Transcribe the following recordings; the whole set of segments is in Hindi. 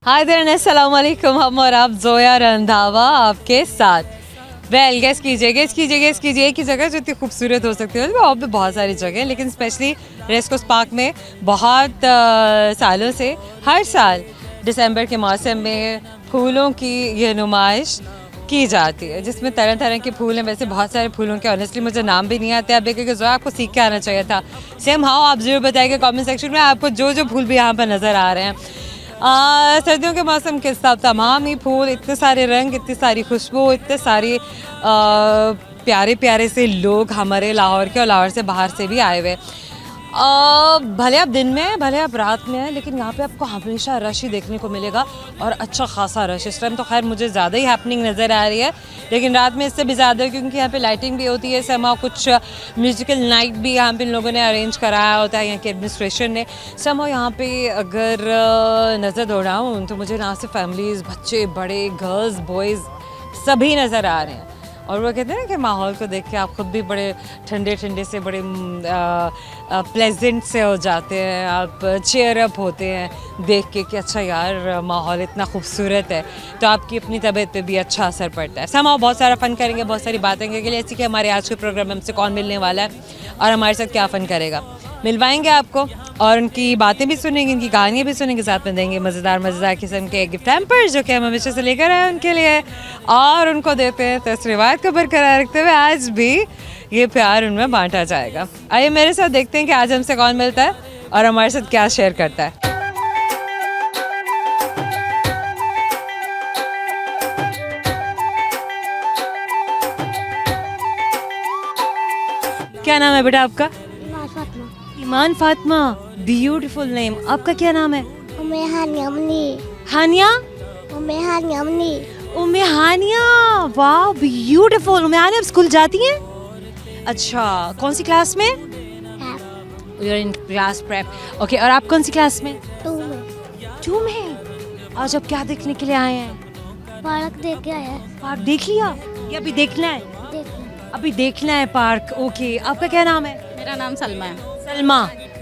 हाय देयर, अस्सलाम वालेकुम। हम और आप जोया रंधावा आपके साथ। गेस कीजिए एक ही जगह जो इतनी खूबसूरत हो सकती है। और भी बहुत सारी जगह हैं, लेकिन स्पेशली रेस्कोस पार्क में बहुत सालों से हर साल दिसंबर के मौसम में फूलों की ये नुमाइश की जाती है, जिसमें तरह तरह के फूल हैं। वैसे बहुत सारे फूलों के ऑनेस्टली मुझे नाम भी नहीं आते। अब क्योंकि जो आपको सीख के आना चाहिए था। सेम हाउ आप ज़रूर बताइएगा कमेंट सेक्शन में आपको जो फूल भी यहाँ पर नज़र आ रहे हैं। सर्दियों के मौसम के साथ तमाम ही फूल, इतने सारे रंग, इतनी सारी खुशबू, इतने सारे प्यारे प्यारे से लोग हमारे लाहौर के और लाहौर से बाहर से भी आए हुए। भले आप दिन में हैं, भले आप रात में हैं, लेकिन यहाँ पे आपको हमेशा रश ही देखने को मिलेगा और अच्छा खासा रश। इस टाइम तो खैर मुझे ज़्यादा ही हैपनिंग नज़र आ रही है, लेकिन रात में इससे भी ज़्यादा, क्योंकि यहाँ पे लाइटिंग भी होती है। समा कुछ म्यूज़िकल नाइट भी यहाँ पे इन लोगों ने अरेंज कराया होता है, यहाँ के एडमिनिस्ट्रेशन ने। समा यहाँ पे अगर नज़र दौड़ाऊँ तो मुझे ना सिर्फ फैमिलीज़, बच्चे, बड़े, गर्ल्स, बॉयज़ सभी नज़र आ रहे हैं। और वो कहते हैं ना कि माहौल को देख के आप खुद भी बड़े ठंडे ठंडे से, बड़े प्लेजेंट से हो जाते हैं। आप चेयर अप होते हैं देख के कि अच्छा यार माहौल इतना खूबसूरत है, तो आपकी अपनी तबीयत पे भी अच्छा असर पड़ता है। हम बहुत सारा फ़न करेंगे, बहुत सारी बातें करेंगे। ऐसी कि हमारे आज के प्रोग्राम में हमसे कौन मिलने वाला है और हमारे साथ क्या फ़न करेगा, मिलवाएंगे आपको और उनकी बातें भी सुनेंगे, उनकी कहानियाँ भी सुनेंगे, साथ में देंगे मज़ेदार किस्म के गिफ्ट हैम्पर्स जो कि हम हमेशा से लेकर आए उनके लिए, और उनको देते हैं। तो इस रिवायत को बरकरार रखते हुए आज भी ये प्यार उनमें बांटा जाएगा। आइए मेरे साथ देखते हैं कि आज हमसे कौन मिलता है और हमारे साथ क्या शेयर करता है। क्या नाम है बेटा आपका? ईमान फातिमा, ब्यूटीफुल नेम। आपका क्या नाम है? हानिया। उम्मे हानिया, वाह ब्यूटीफुल। उम्मे हानिया, आप स्कूल जाती हैं? अच्छा, कौन सी क्लास में? You're in class prep. Okay, और आप कौन सी क्लास में? 2 में। आज आप क्या देखने के लिए आए हैं? पार्क देख के आया। पार्क देख लिया? ये अभी देखना है? अभी देखना है पार्क। ओके, आपका क्या नाम है? मेरा नाम सलमा है।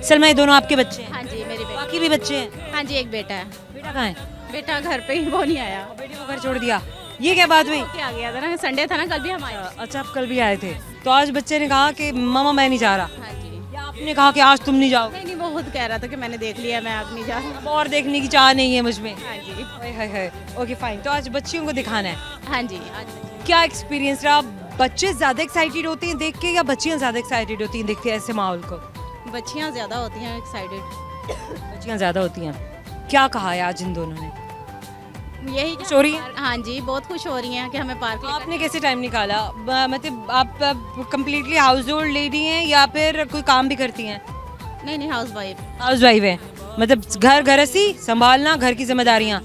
सलमा, ये दोनों आपके बच्चे हैं? हाँ जी, मेरी बेटी। बाकी भी बच्चे हैं? हाँ जी, एक बेटा है। बेटा कहाँ है? बेटा घर पे ही, वो नहीं आया। बेटी को घर छोड़ दिया? ये क्या बात हुई? क्या गया था ना, संडे था ना, कल भी हम आए। अच्छा, आप कल भी आए थे, तो आज बच्चे ने कहा कि मामा मैं नहीं जा रहा, हाँ जी। या आपने कहा कि आज तुम नहीं जाओ? नहीं, वो खुद कह रहा था कि मैंने देख लिया, मैं अब नहीं जा रहा। अब और देखने की चाह नहीं है मुझ में। हाँ जी। हाय। ओके फाइन, तो आज बच्चियों को दिखाना है। हाँ जी, आज क्या एक्सपीरियंस रहा? बच्चे ज़्यादा एक्साइटेड होते हैं देख के या बच्चियाँ ज़्यादा एक्साइटेड होती हैं देख के ऐसे माहौल को? बच्चियाँ ज़्यादा होती हैं एक्साइटेड। बच्चियाँ ज़्यादा होती हैं। क्या कहा है आज इन दोनों ने? यही खुश हो रही हैं? हाँ जी, बहुत खुश हो रही हैं कि हमें पार्क लेकर। आपने कैसे टाइम निकाला? मतलब आप कम्प्लीटली हाउस होल्ड लेडी हैं या फिर कोई काम भी करती हैं? नहीं, हाउस वाइफ। हाउस वाइफ है, मतलब घर गृहस्थी संभालना, घर की जिम्मेदारियाँ।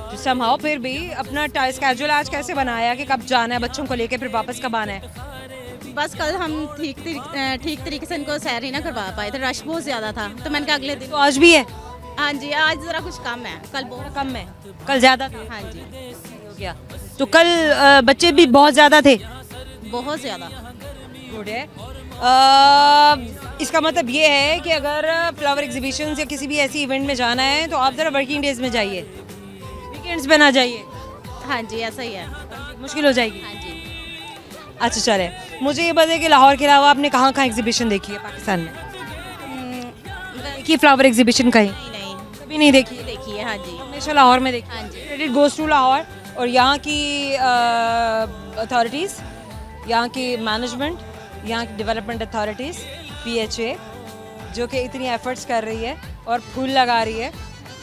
तो समहाउ फिर भी अपना स्केड्यूल आज कैसे बनाया कि कब जाना है बच्चों को लेके, फिर वापस कब आना है? बस कल हम ठीक तरीके से इनको सैर ही ना करवा पाए थे, रश बहुत ज़्यादा था, तो मैंने कहा अगले दिन। तो आज भी है? हाँ जी, आज ज़रा कुछ कम है, कल बहुत कम है, कल ज़्यादा था। हाँ जी, हो गया, तो कल बच्चे भी बहुत ज़्यादा थे? बहुत ज़्यादा। गुड है। इसका मतलब ये है कि अगर फ्लावर एग्जीबिशन या किसी भी ऐसी इवेंट में जाना है तो आप ज़रा वर्किंग डेज में जाइए, वीकेंड्स पे ना जाइए। हाँ जी, ऐसा ही है। मुश्किल हो जाएगी। हाँ जी। अच्छा चले, मुझे ये बताइए कि लाहौर के अलावा आपने कहाँ कहाँ एग्जीबिशन देखी है पाकिस्तान में? देखिए फ्लावर एग्जीबिशन कहीं? नहीं, कभी नहीं देखी? देखिए। हाँ जी। हमेशा लाहौर में देखी? हाँ जी। क्रेडिट गोज़ टू लाहौर और यहाँ की अथॉरिटीज़, यहाँ की मैनेजमेंट, यहाँ की डेवलपमेंट अथॉरिटीज़, PHA, जो कि इतनी एफर्ट्स कर रही है और फूल लगा रही है,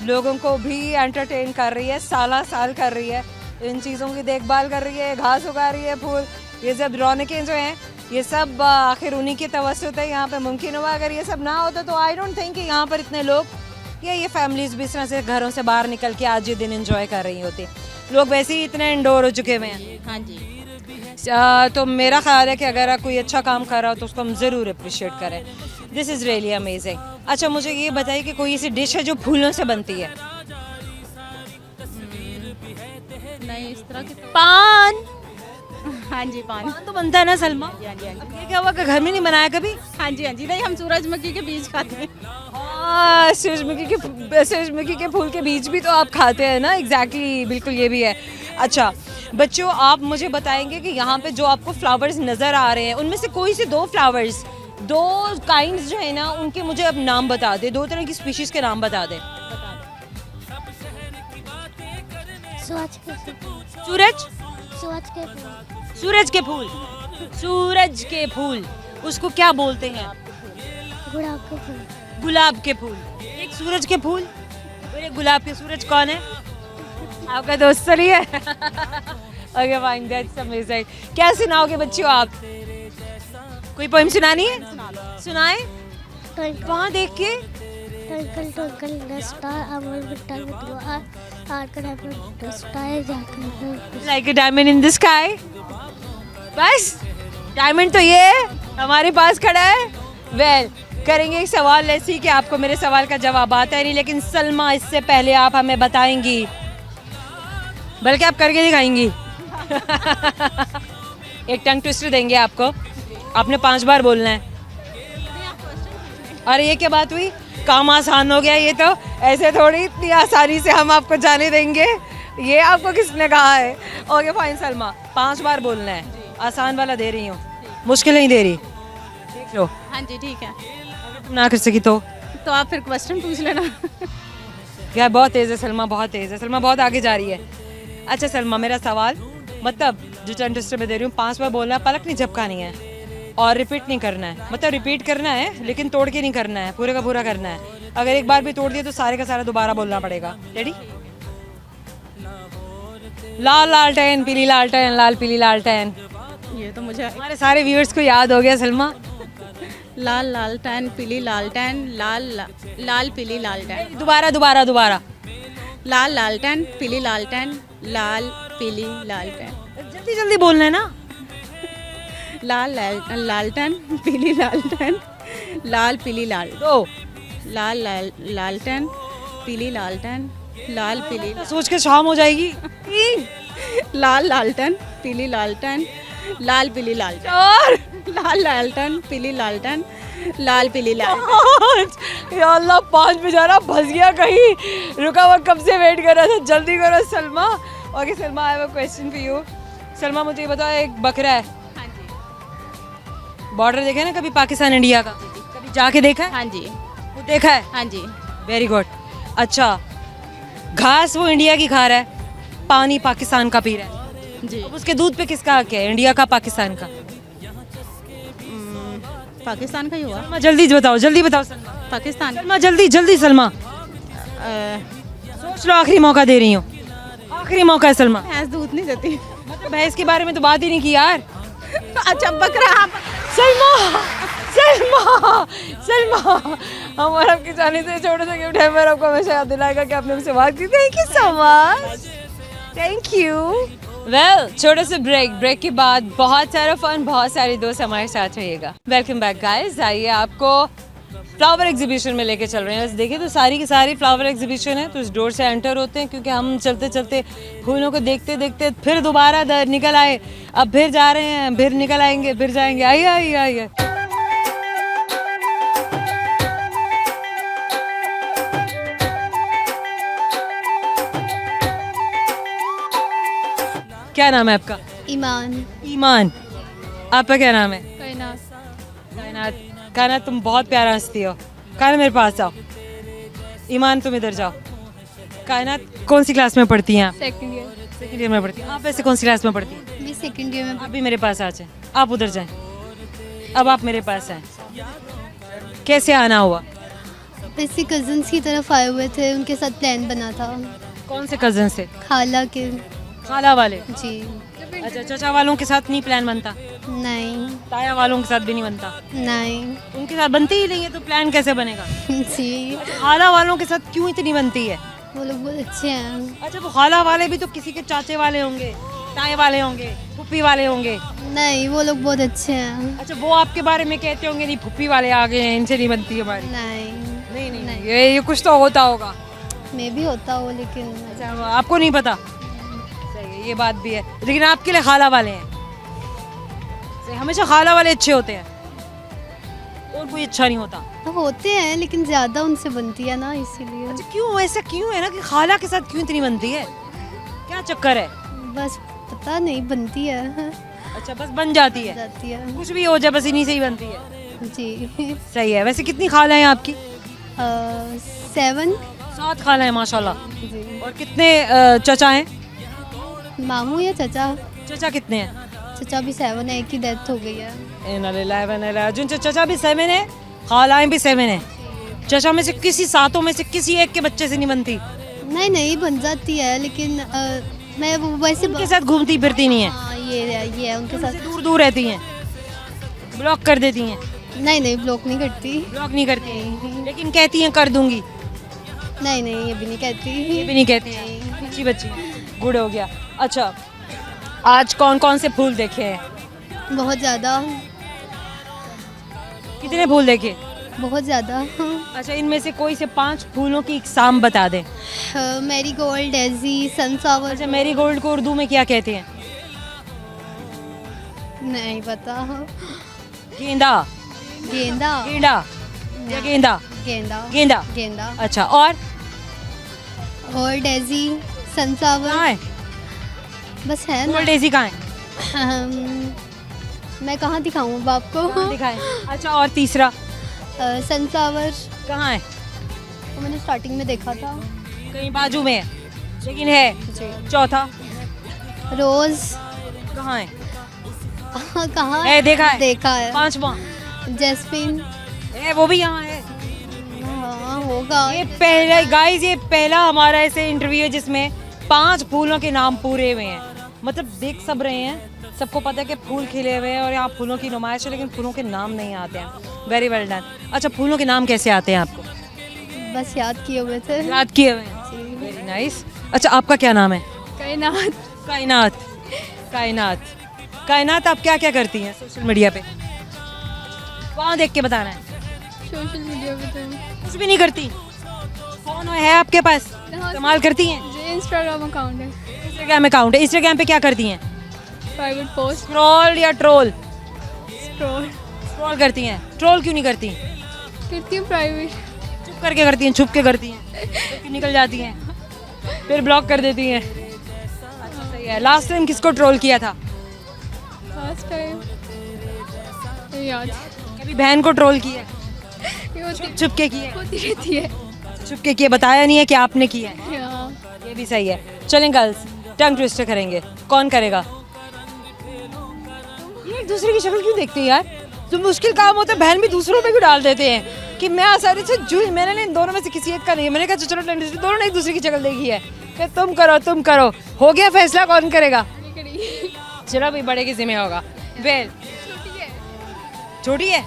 लोगों को भी एंटरटेन कर रही है, साल कर रही है, इन चीज़ों की देखभाल कर रही है, घास उगा रही है, फूल, ये सब रौनकें जो हैं, ये सब आखिर उन्हीं के तवस्सुत है यहाँ पे मुमकिन हुआ। अगर ये सब ना होता तो आई डोंट थिंक कि यहाँ पर इतने लोग या ये फैमिलीज़ भी इस तरह से घरों से बाहर निकल के आज ये दिन एंजॉय कर रही होती। लोग वैसे ही इतने इंडोर हो चुके हुए हैं। हाँ जी। तो मेरा ख्याल है कि अगर कोई अच्छा काम कर रहा हो तो उसको हम ज़रूर अप्रिशिएट करें। This is really amazing. अच्छा मुझे ये बताइए कि कोई ऐसी डिश है जो फूलों से बनती है? नहीं, इस तरह की पान। हाँ जी, पान। पान तो बनता है ना सलमा? हाँ जी, हाँ जी। अब ये क्या हुआ कि घर में नहीं बनाया कभी? हाँ जी, नहीं, हम सूरजमुखी के बीज खाते हैं। हाँ, सूरजमुखी के फूल के बीज भी तो आप खाते हैं ना, एग्जैक्टली बिल्कुल ये भी है। अच्छा बच्चों, आप मुझे बताएंगे कि यहाँ पे जो आपको फ्लावर्स नज़र आ रहे हैं उनमें से कोई से दो फ्लावर्स, दो काइंड्स जो है ना उनके मुझे अब नाम बता दे, दो तरह की स्पीशीज के नाम बता दे। सूरज के फूल। सूरज, सूरज के फूल। सूरज के फूल, सूरज के फूल उसको क्या बोलते हैं? गुलाब के फूल। गुलाब के फूल। एक सूरज के फूल और एक गुलाब के, सूरज कौन है? आपका दोस्त तो नहीं है? Okay fine, that's amazing. क्या सुनाओगे बच्चों आप? कोई पोएम सुनानी है? सुनाए। वहाँ देख के। ट्विंकल ट्विंकल द स्टार अमर बिट्टा बिट्टू आर डायमंड द स्टार जाकर like a diamond in the sky. बस डायमंड तो ये है, हमारे पास खड़ा है। वेल करेंगे एक सवाल ऐसी कि आपको मेरे सवाल का जवाब आता है नहीं, लेकिन सलमा इससे पहले आप हमें बताएंगी, बल्कि आप करके दिखाएंगी। एक टंग ट्विस्टर देंगे आपको, आपने 5 बार बोलना है। और ये क्या बात हुई, काम आसान हो गया ये तो, ऐसे थोड़ी इतनी आसानी से हम आपको जाने देंगे, ये आपको किसने कहा है? ओके फाइन सलमा, 5 बार बोलना है, आसान वाला दे रही हूँ, मुश्किल नहीं दे रही, देख लो। हाँ जी ठीक है। अगर तुम ना कर सकी तो आप फिर क्वेश्चन पूछ लेना। यार बहुत तेज़ है सलमा, बहुत तेज़ है सलमा, बहुत आगे जा रही है। अच्छा सलमा, मेरा सवाल मतलब जो टंग ट्विस्टर में दे रही हूँ, 5 बार बोलना है, पलक नहीं झपकानी है और रिपीट नहीं करना है, मतलब रिपीट करना है लेकिन तोड़ के नहीं करना है, पूरे का पूरा करना है। अगर एक बार भी तोड़ दिया तो सारे का सारा दोबारा बोलना पड़ेगा। रेडी? लाल लालटेन पीली लालटेन, लाल पीली लालटेन। ये तो मुझे हमारे सारे व्यूअर्स को याद हो गया सलमा। लाल लालटेन पीली लालटेन, लाल पीली लालटेन, दोबारा दोबारा दोबारा। लाल लालटेन पीली लालटेन, लाल पीली लालटेन, जल्दी जल्दी बोलना है ना। लालटेन पीली लालटेन, लाल पीली लाल, दो लालटेन पीली लालटेन, लाल पीली, सोच के शाम हो जाएगी। लाल लालटेन पीली लालटेन, लाल पीली लालटेन, और लाल लालटेन पीली लालटेन, लाल पीली लाल। 5, या अल्लाह 5 बेचारा फंस गया कहीं, रुका हुआ कब से वेट कर रहा था, जल्दी करो Salma. Okay Salma, I have a question for you. Salma मुझे ये बताओ, एक बकरा है, हाँ जी बॉर्डर देखा है ना कभी पाकिस्तान इंडिया का, कभी जाके देखा है? हाँ जी वो देखा है? हाँ जी। Very good. अच्छा घास वो इंडिया की खा रहा है, पानी पाकिस्तान का पी रहा है, जी अब उसके दूध पे किसका हक है, इंडिया का पाकिस्तान का? पाकिस्तान का ही हुआ। सलमा जल्दी बताओ, जल्दी बताओ सलमा। पाकिस्तान सलमा जल्दी जल्दी सलमा, सोच लो, आखिरी मौका दे रही हूँ, आखिरी मौका है सलमा। भैंस दूध नहीं देती। मतलब भैंस के बारे में तो बात ही नहीं की यार। अच्छा बकरा। सलमा सलमा सलमा, हमारे आपके जाने से छोटे से गिफ्ट है, मैं आपको हमेशा याद दिलाएगा कि आपने मुझसे बात की। Thank you so much, thank you. Well छोटे से ब्रेक के बाद बहुत सारा फन, बहुत सारे दोस्त हमारे साथ रहिएगा। वेलकम बैक गाइस, आइए आपको फ्लावर एग्जीबिशन में लेके चल रहे हैं। देखिए तो सारी की सारी फ्लावर एग्जीबिशन है, तो इस डोर से एंटर होते हैं, क्योंकि हम चलते चलते फूलों को देखते देखते फिर दोबारा निकल आए, अब फिर जा रहे हैं, फिर निकल आएंगे, फिर जाएंगे। आइए आइए आइए। क्या नाम है आपका? ईमान। ईमान। आपका क्या नाम है? कायनात। कायनात। कायनात तुम बहुत प्यारा हंसती हो। कायनात मेरे पास आओ। ईमान तुम इधर जाओ। कायनात कौन सी क्लास में पढ़ती हैं आप? Second year. सेकंड ईयर में पढ़ती हैं। आप वैसे कौन सी क्लास में पढ़ती हैं? मैं सेकंड ईयर में। आप भी मेरे पास आ जाए, आप उधर जाएं, अब आप मेरे पास आए। कैसे आना हुआ? वैसे कजन्स की तरफ आए हुए थे, उनके साथ प्लान बना था। कौन से कजन से? खाला के। खाला वाले? जी। अच्छा, चाचा वालों के साथ नहीं प्लान बनता? नहीं। ताया वालों के साथ भी नहीं बनता? नहीं। उनके साथ बनती ही नहीं है तो प्लान कैसे बनेगा? जी। खाला वालों के साथ क्यों इतनी बनती है? वो लोग बहुत अच्छे हैं। अच्छा, वो खाला वाले भी तो किसी के चाचे वाले होंगे, ताए वाले होंगे, फुप्पी वाले होंगे। नहीं, वो लोग बहुत अच्छे हैं। अच्छा, वो आपके बारे में कहते होंगे नहीं फुप्पी वाले आ गए हैं, इनसे नहीं बनती हमारी? नहीं। नहीं नहीं, नहीं। ये कुछ तो होता होगा। मैं भी होता हूँ लेकिन। अच्छा, वो आपको नहीं पता? सही है, ये बात भी है, लेकिन आपके लिए खाला वाले हैं। सही, हमेशा खाला वाले अच्छे होते हैं। और कोई अच्छा नहीं होता? होते हैं लेकिन ज़्यादा उनसे बनती है ना, इसीलिए। अच्छा क्यों ऐसा क्यों है ना कि खाला के साथ क्यों इतनी बनती है? क्या चक्कर है? बस पता नहीं, बनती है, अच्छा बस बन जाती है, जाती है। कुछ भी हो जाए बस इन्हीं से ही बनती है। जी। सही है। वैसे कितनी खाला हैं आपकी? 7। 7 खाला हैं माशाल्लाह। जी। और कितने चचा हैं? मामू या चचा? चचा कितने हैं? चचा भी 7 है, एक की डेथ हो गई है। इन्ना लिल्लाहि व इन्ना इलैहि राजिऊन। चचा भी 7 है, खालाएं भी 7 है। चचा में से किसी 7 में से किसी एक के बच्चे से नहीं बनती? नहीं नहीं, बन जाती है लेकिन मैं वो वैसे उनके साथ घूमती फिरती नहीं है? हाँ, ये है उनके उनसे साथ। दूर दूर रहती हैं, ब्लॉक कर देती हैं? नहीं नहीं, ब्लॉक नहीं करती। ब्लॉक नहीं करती, लेकिन कहती हैं कर दूंगी? नहीं नहीं, ये भी नहीं कहती। ये भी नहीं कहती हैं। अच्छी बच्ची, गुड हो गया। अच्छा आज कौन कौन से फूल देखे हैं? बहुत ज़्यादा, कितने फूल देखे? बहुत ज़्यादा। अच्छा इनमें से कोई से 5 फूलों की इकसाम बता दें। Marie Gold, Daisy, sunflower. अच्छा मेरी गोल्ड को उर्दू में क्या कहते हैं? नहीं पता। गेंदा? गेंदा। गेंदा या गेंदा? गेंदा। गेंदा। गेंदा। अच्छा और डेजी, सनफ्लावर। कहाँ है बस है ना। Gold Daisy? कहाँ है? मैं कहाँ दिखाऊँ अब आपको? कहाँ दिखाएं? अच्छा और तीसरा? सनफ्लावर कहाँ है? तो मैंने स्टार्टिंग में देखा था। कहीं बाजू में है लेकिन है। जी। चौथा रोज। कहाँ है? कहाँ है, देखा है? देखा है। 5वां जैस्मिन। है, वो भी यहाँ है। हाँ होगा। ये पहला गाइस, ये पहला हमारा ऐसे इंटरव्यू है जिसमें 5 फूलों के नाम पूरे हुए हैं। मतलब देख सब रहे हैं, सबको पता है कि फूल खिले हुए हैं और यहाँ फूलों की नुमाइश है, लेकिन फूलों के नाम नहीं आते हैं। Very well done. अच्छा फूलों के नाम कैसे आते हैं आपको? बस याद किए हुए थे। याद किए हुए हैं? Very nice. अच्छा आपका क्या नाम है? कायनात। कायनात। कायनात। कायनात आप क्या क्या करती हैं सोशल मीडिया पे? वहाँ देख के बताना है। सोशल मीडिया पे तो कुछ भी नहीं करती? फोन है आपके पास, इस्तेमाल करती हैं? इंस्टाग्राम अकाउंट है। इंस्टाग्राम अकाउंट है। इंस्टाग्राम पे क्या करती हैं? Private post. स्क्रॉल या ट्रोल? स्क्रॉल स्क्रॉल करती हैं। ट्रोल क्यों नहीं करती? करती हूँ। प्राइवेट चुप करके करती हैं, छुप के करती हैं, फिर निकल जाती हैं, फिर ब्लॉक कर देती हैं। अच्छा सही है। लास्ट टाइम किसको ट्रोल किया था? लास्ट टाइम याद कभी बहन को ट्रोल किया है? ये होती छुप के किया है? होती रहती है। छुप के किया, बताया नहीं है कि आपने किया है। हाँ। ये भी सही है। चलें गर्ल्स, टंग ट्विस्टर करेंगे। कौन करेगा? ये एक दूसरे की शक्ल क्यों देखते हैं यार? तो मुश्किल काम होता है, बहन भी दूसरों पे क्यों डाल देते हैं कि मैं आसानी से जुई। मैंने इन दोनों में से किसी एक का नहीं है। मैंने कहा चलो टंग ट्विस्टर, दोनों ने एक दूसरे की शक्ल देखी है कि तुम करो तुम करो। हो गया फैसला, कौन करेगा? चलो भाई बड़े की जिम्मे होगा। वेल छोटी है,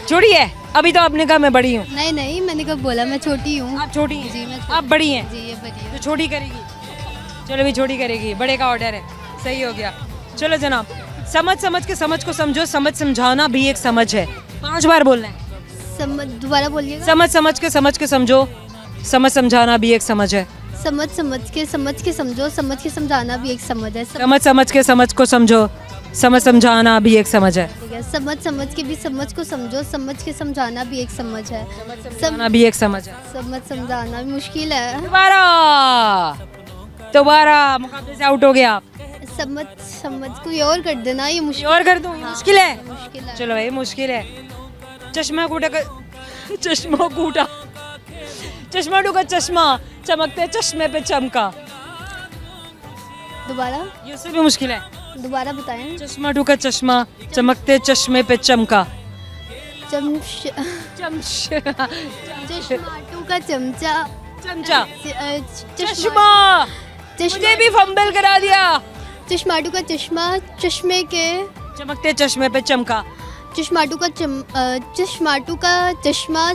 छोटी है। अभी तो आपने कहा मैं बड़ी हूँ। नहीं नहीं, मैंने कब बोला मैं छोटी हूँ। आप छोटी हैं? जी मैं आप बड़ी हैं? जी ये बड़ी है। तो छोटी करेगी। चलो भी छोटी करेगी, बड़े का ऑर्डर है। सही हो गया। चलो जनाब, समझ समझ के समझ को समझो, समझ समझाना भी एक समझ है। 5 बार बोलना है। दोबारा बोलिएगा। समझ समझ के समझो, समझ समझाना भी एक समझ है। समझ समझ के समझो, समझ के समझाना भी एक समझ है। समझ समझ के समझ को समझो, समझ समझाना भी एक समझ है। समझ समझ के भी समझ को समझो, समझ के समझाना भी एक समझ है। समझाना भी एक समझ है। समझ समझाना भी मुश्किल है। दोबारा मुकाबले से आउट हो गया आप। समझ समझ कोई और कर देना, ये ये मुश्किल। और कर दूं? ये मुश्किल है। मुश्किल है। चलो भाई मुश्किल है। चश्मा कूटा का चश्मा कूटा, चश्मा टूका चश्मा, चमकते चश्मे पे चमका। दोबारा ये उससे भी मुश्किल है। दोबारा बताएं। चश्मा टूका चश्मा, चमकते चश्मे पे चमका। चश्माटू का चमचा। चमचा। चश्मा। मुझे भी फंबल करा दिया। चश्माटू का चश्मा, चश्मे के। चमकते चश्मे पे चमका। चश्माटू का चश्मा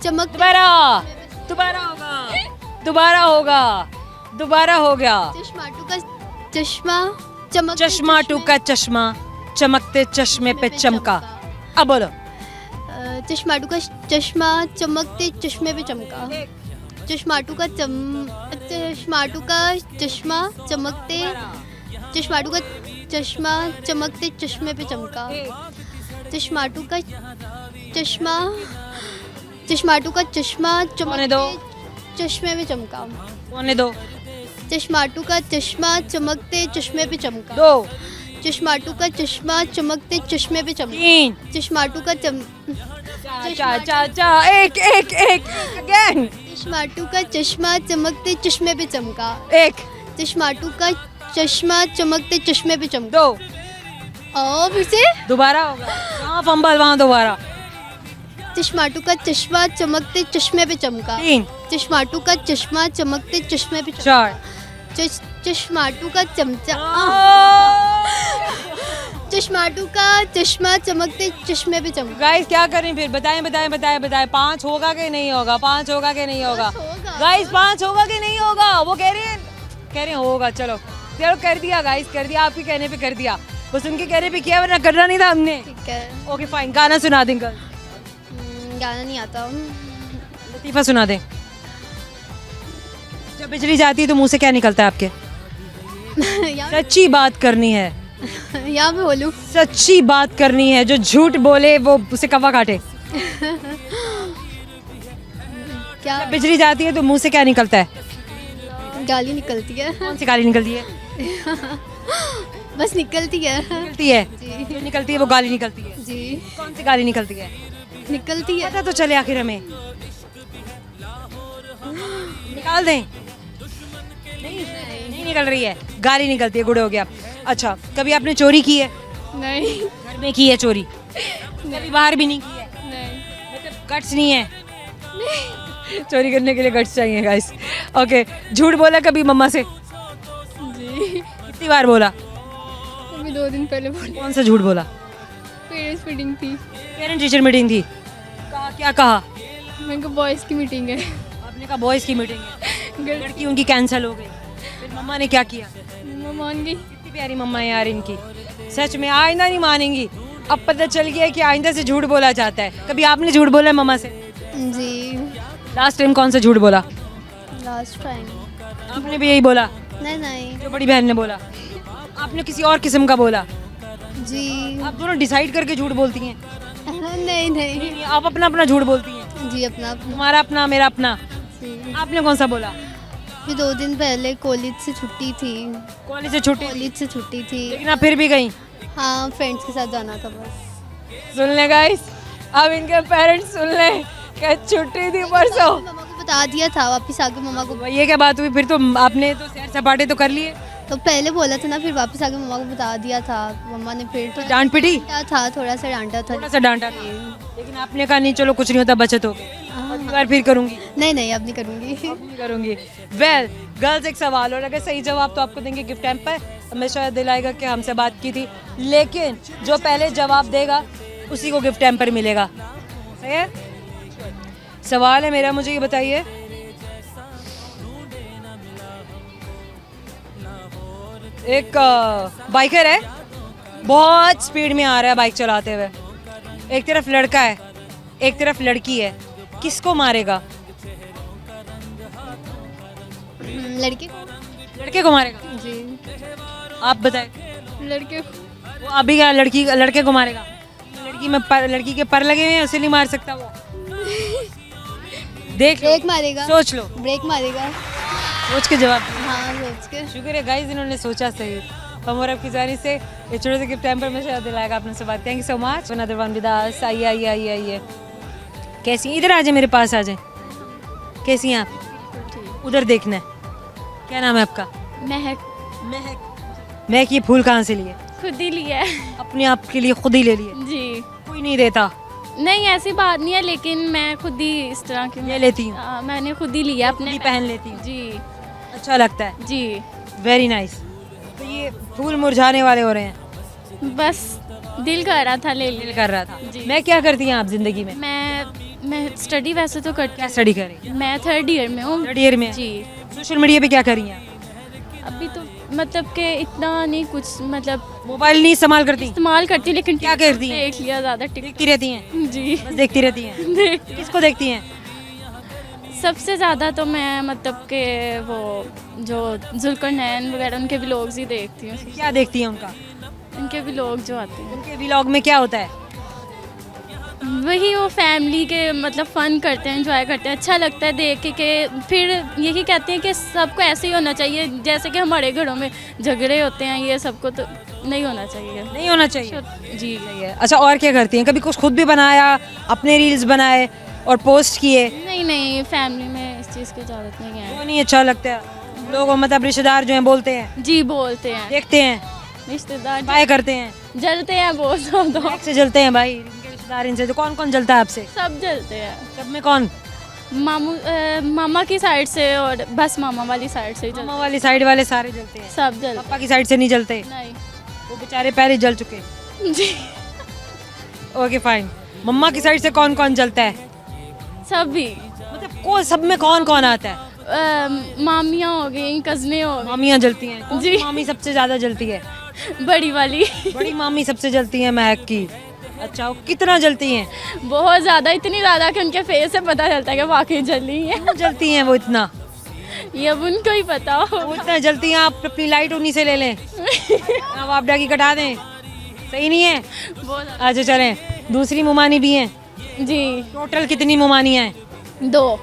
चमक। दोबारा हो गया। चश्माटू का चश्मा चमक। चश्मा टूका चश्मा, चमकते चश्मे पे चमका। अब बोलो। चश्माटू का चश्मा चमकते चश्मे पे चमका। चश्माटू का चश्मा चमकते। चश्माटू का चश्मा चमकते चश्मे पे चमका। चश्माटू का चश्मा चश्माटू का चश्मा होने दो। चमकते चश्मे में चमका। होने दो। चश्माटू का चश्मा चमकते चश्मे पे चमका। 2 चश्माटू का चश्मा चमकते चश्मे पे चमका। 3 चश्माटू का 1 अगेन। चश्माटू का चश्मा चमकते चश्मे पे चमका। 1 चश्माटू का चश्मा चमकते चश्मे पे चमका। 2 और फिर से दोबारा होगा। वहाँ फंबल वहाँ दोबारा। चश्माटू का चश्मा चमकते चश्मे पे चमका। 3 चश्माटू का चश्मा चमकते चश्मे पे चमका। 4 चश्माटू का चमचा चश्माटू का चश्मा चमकते चश्मे पे चमका। गाइस क्या करें फिर बताएं बताएं बताएं बताएं 5 होगा कि नहीं होगा 5 होगा कि नहीं होगा होगा। गाइस 5 होगा कि नहीं होगा वो कह रहे हैं होगा चलो चलो कर दिया गाइस कर दिया आपके कहने पे कर दिया बस उनके कहने पे किया वरना करना नहीं था हमने ठीक है। ओके फाइन गाना सुना दें कल गाना नहीं आता। लतीफ़ा सुना दें जब बिजली जाती है तो मुंह से क्या निकलता है आपके सच्ची बात करनी है या मैं बोलूँ सच्ची बात करनी है जो झूठ बोले वो उसे कवा काटे क्या जब बिजली जाती है तो मुंह से क्या निकलता है गाली निकलती है। कौन सी गाली निकलती है बस निकलती है। निकलती है जी जो निकलती है वो गाली निकलती है जी कौन सी गाली निकलती है निकलती है। पता तो चले आखिर हमें निकाल दें नहीं निकल रही है गाली निकलती है गुड़ हो गया अच्छा कभी आपने चोरी की है नहीं घर में की है चोरी कभी बाहर भी नहीं की है नहीं मतलब गट्स नहीं है चोरी करने के लिए गट्स चाहिए गाइस ओके झूठ बोला कभी मम्मा से जी कितनी बार बोला अभी 2 दिन पहले बोली कौन सा झूठ बोला पेरेंट्स मीटिंग थी। पेरेंट टीचर मीटिंग थी कहा क्या कहा मैंने कहा बॉयज़ की मीटिंग है। आपने कहा बॉयज़ की मीटिंग है लड़की उनकी कैंसिल हो गई फिर मम्मा ने क्या किया मैं मान गई। कितनी प्यारी मम्मा है यार इनकी सच में आइंदा नहीं मानेंगी अब पता चल गया कि आइंदा से झूठ बोला जाता है कभी आपने झूठ बोला है मम्मा से जी लास्ट टाइम कौन सा झूठ बोला लास्ट टाइम आपने भी यही बोला नहीं नहीं जो बड़ी बहन ने बोला आपने किसी और किस्म का बोला जी आप दोनों डिसाइड करके झूठ बोलती हैं नहीं नहीं आप अपना अपना झूठ बोलती हैं जी अपना अपना तुम्हारा अपना मेरा अपना जी। आपने कौन सा बोला ये 2 दिन पहले कॉलेज से छुट्टी थी। कॉलेज से छुट्टी कॉलेज से छुट्टी थी। लेकिन आप फिर भी गई हाँ फ्रेंड्स के साथ जाना था बस। सुन ले गाइस अब इनके पेरेंट्स सुन ले क्या छुट्टी थी परसों मम्मा को बता दिया था वापस आके मम्मा को। ये क्या बात हुई फिर तो आपने तो सैर सपाटे तो कर लिए तो पहले बोला था ना फिर वापस आके मम्मा को बता दिया था। मम्मा ने फिर तो डांट पिटी डांटा था थोड़ा सा डांटा था। थोड़ा सा डांटा था लेकिन आपने कहा नहीं चलो कुछ नहीं होता बचत हो गई अगली बार फिर करूंगी नहीं नहीं अब नहीं करूँगी। नहीं करूंगी वेल गर्ल्स एक सवाल और अगर सही जवाब तो आपको देंगे गिफ्ट हैम्पर हमेशा याद दिलाएगा कि हमसे बात की थी लेकिन जो पहले जवाब देगा उसी को गिफ्ट हैम्पर मिलेगा सही है सवाल है मेरा मुझे ये बताइए एक बाइकर है बहुत स्पीड में आ रहा है बाइक चलाते हुए एक तरफ लड़का है एक तरफ लड़की है किसको मारेगा लड़के लड़के को मारेगा जी आप बताएं लड़के वो अभी क्या लड़के को मारेगा लड़की के पर लगे हुए हैं उसे नहीं मार सकता वो देख लो ब्रेक मारेगा। सोच लो ब्रेक मारेगा। सोच के जवाब दो। हाँ सोच के। शुक्र है गाइस इन्होंने सोचा सही हम और आपकी जानी से ये छोटे से गिफ्ट टाइम पर मैं शायद दिलाएगा आपने से बात thank you so much another one with us आइए आइए आइए आइए कैसी इधर आ जाए मेरे पास आ जाए कैसी हैं आप उधर देखना है क्या नाम है आपका महक महक ये फूल कहाँ से लिए खुद ही लिया है अपने आप के लिए खुद ही ले लिए जी। कोई नहीं देता नहीं ऐसी बात नहीं है लेकिन मैं खुद ही इस तरह की ले लेती हूँ मैंने खुद ही लिया खुद अपने ही पहन लेती हूँ जी अच्छा लगता है जी वेरी नाइस तो ये फूल मुरझाने वाले हो रहे हैं बस दिल कर रहा था ले दिल लिया। कर रहा था जी। मैं क्या करती हैं आप जिंदगी में मैं स्टडी वैसे तो करती क्या स्टडी कर रही हूँ मैं 3rd ईयर में हूँ 3rd ईयर में जी। सोशल मीडिया पे क्या कर रही हैं अभी तो मतलब कि इतना नहीं कुछ मतलब मोबाइल नहीं इस्तेमाल करती इस्तेमाल करती हूँ लेकिन क्या करती हैं? देख लिया ज़्यादा देखती रहती हैं जी बस देखती रहती हैं देख किसको देखती हैं सबसे ज़्यादा तो मैं मतलब कि वो जो जुल्करनैन वगैरह उनके व्लॉग्स ही देखती हूँ क्या देखती हैं उनका उनके व्लॉग जो आते हैं उनके व्लॉग में क्या होता है वही वो फैमिली के मतलब फ़न करते हैं, एंजॉय करते हैं, अच्छा लगता है देख के फिर यही कहते हैं कि सबको ऐसे ही होना चाहिए, जैसे कि हमारे घरों में झगड़े होते हैं, ये सबको तो नहीं होना चाहिए। नहीं होना चाहिए। जी सही है। अच्छा, और क्या करती हैं? कभी कुछ खुद भी बनाया, अपने रील्स बनाए और पोस्ट किए? नहीं नहीं, फैमिली में इस चीज़ की इजाज़त नहीं है। वो नहीं अच्छा लगता है लोगों, मतलब रिश्तेदार जो हैं बोलते हैं, जी बोलते हैं, देखते हैं, रिश्तेदार बाय करते हैं, जलते हैं बहुत ज़्यादा, बैक से जलते हैं भाई इनके रिश्तेदार इनसे। तो कौन कौन जलता है आपसे? सब जलते हैं, सब में कौन? मामा की साइड से और बस मामा वाली साइड से ही मामा जलते वाली साइड वाले सारे जलते हैं, हैं, सब जलते पापा की साइड से नहीं जलते? नहीं। वो बेचारे पहले जल चुके। जी ओके फाइन। मम्मा की साइड से कौन कौन जलता है? सब भी मतलब को सब में कौन कौन आता है? मामियाँ हो गई, कज़नें हो मामियाँ जलती हैं। कौन सी जी। मामी सबसे ज्यादा जलती है? गई, बड़ी वाली बड़ी मामी सबसे जलती है महक की। अच्छा, वो कितना जलती हैं? बहुत ज़्यादा, इतनी ज़्यादा कि उनके फेस से पता चलता है कि वाकई जली है। क्यों जलती हैं वो इतना? ये अब उनको ही पता वो हो। इतना जलती हैं, आप अपनी लाइट उन्हीं से ले लें, अब आप डाकी कटा दें। सही नहीं है? बहुत अच्छा चलें, दूसरी मुमानी भी हैं। जी टोटल कितनी मुमानियाँ हैं? 2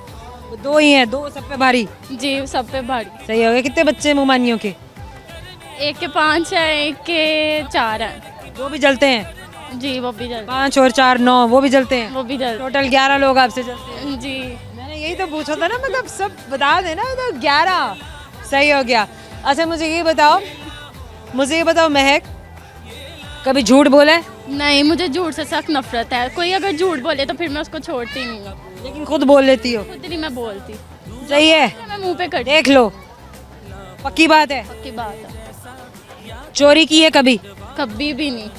दो ही हैं, दो सब पे भारी। जी, सब पे भारी। सही हो गया। कितने बच्चे हैं मुमानियों के? एक के 5 है, एक के 4 है। वो भी जलते हैं? जी वो भी जल 5 और 4 9, वो भी जलते हैं? वो भी जल टोटल 11 लोग आपसे जलते हैं। जी मैंने यही तो पूछा था ना, मतलब सब बता देना, तो 11 सही हो गया। अच्छा मुझे ये बताओ महक, कभी झूठ बोला है? नहीं, मुझे झूठ से सख्त नफरत है। कोई अगर झूठ बोले तो फिर मैं उसको छोड़ती नहीं हूँ, लेकिन खुद बोल लेती हो? खुद नहीं मैं बोलती, सही है, मैं मुंह पे कर देख लो, पक्की बात है। की बात है। चोरी की है कभी? कभी भी नहीं।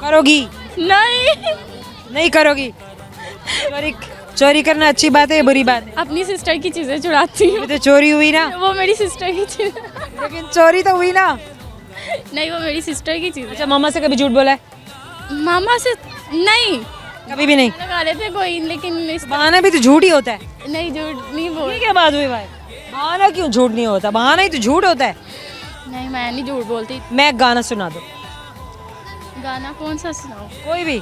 करोगी? नहीं, नहीं करोगी? चोरी करना अच्छी बात है या बुरी बात है? अपनी सिस्टर की चीज़ें चुराती हूँ। अभी तो चोरी हुई ना, वो मेरी सिस्टर की चीज़ लेकिन चोरी तो हुई ना। नहीं, वो मेरी सिस्टर की चीज़ अच्छा, मामा से कभी झूठ बोला है? है। मामा से नहीं कभी भी नहीं? लगा लेते कोई, लेकिन बहाना भी तो झूठ ही होता है। नहीं, झूठ नहीं बोल। ये क्या बात हुई भाई? बहाना क्यों झूठ नहीं होता? बहाना ही तो झूठ होता है। नहीं, मैं नहीं झूठ बोलती। मैं एक गाना सुना दो, गाना कौन सा सुनाऊं? कोई भी।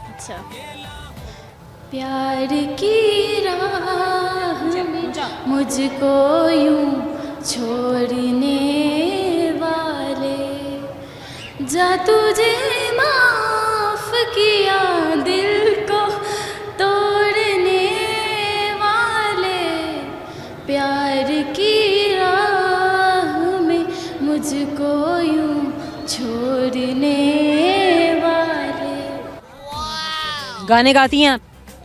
अच्छा। प्यार की राह में मुझको यूं छोड़ने वाले, जा तुझे माफ किया दिल को तोड़ने वाले, प्यार की राह में मुझको यूं छोड़ने वाले। गाने गाती हैं आप?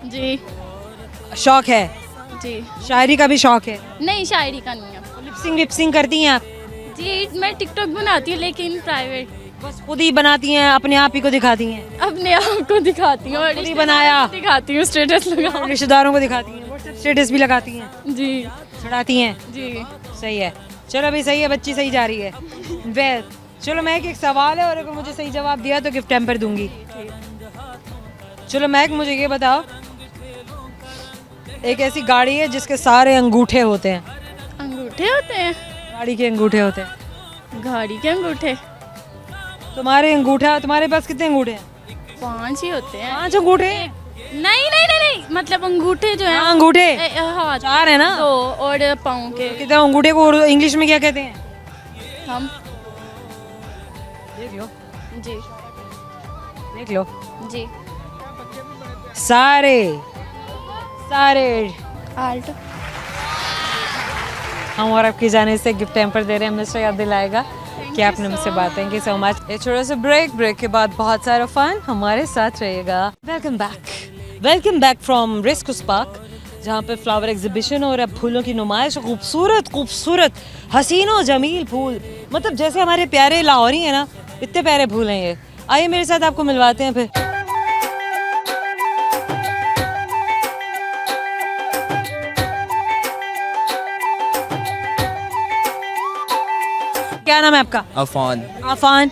जी शौक है? जी। शायरी का भी शौक है? नहीं, शायरी का नहीं है। लिपसिंग विपसिंग करती हैं आप? जी मैं टिकटॉक बनाती हूँ, लेकिन प्राइवेट, बस खुद ही बनाती हैं, अपने आप ही को दिखाती हैं? अपने आप को दिखाती हूँ और खुद ही रिश्तेदारों बनाया? को दिखाती हूँ, स्टेटस लगा। रिश्तेदारों को दिखाती हैं? व्हाट्सएप स्टेटस भी लगाती हैं? जी चढ़ाती हैं? जी। सही है, चलो अभी सही है, बच्ची सही जा रही है। वेल चलो महक, एक सवाल है और अगर मुझे सही जवाब दिया तो गिफ्ट हैम्पर दूंगी। चलो महक मुझे ये बताओ, एक ऐसी गाड़ी है जिसके सारे अंगूठे होते हैं। अंगूठे होते हैं? गाड़ी के अंगूठे होते हैं। गाड़ी के अंगूठे तुम्हारे पास कितने अंगूठे हैं? 5 ही होते हैं। 5 अंगूठे? नहीं नहीं नहीं नहीं, मतलब अंगूठे जो है हाँ अंगूठे हाथ 4 है ना? 2 और पाँव के। कितने अंगूठे को इंग्लिश में क्या कहते हैं? हम देख लो, जी देख लो, जी। सारे आल्ट। हम और आपकी जाने से गिफ्ट हैम्पर दे रहे हैं, हमेशा याद दिलाएगा कि आपने मुझसे बात। Thank you so much. एक छोटा सा ब्रेक के बाद बहुत सारा फन हमारे साथ रहेगा। वेलकम बैक फ्रॉम रेस्क्यूस पार्क, जहाँ पे फ्लावर एग्जीबिशन और अब फूलों की नुमाइश। खूबसूरत हसीनो जमील फूल, मतलब जैसे हमारे प्यारे लाहौरी है ना, इतने प्यारे फूल हैं ये। आइए मेरे साथ आपको मिलवाते हैं फिर। क्या नाम है आपका? आफान।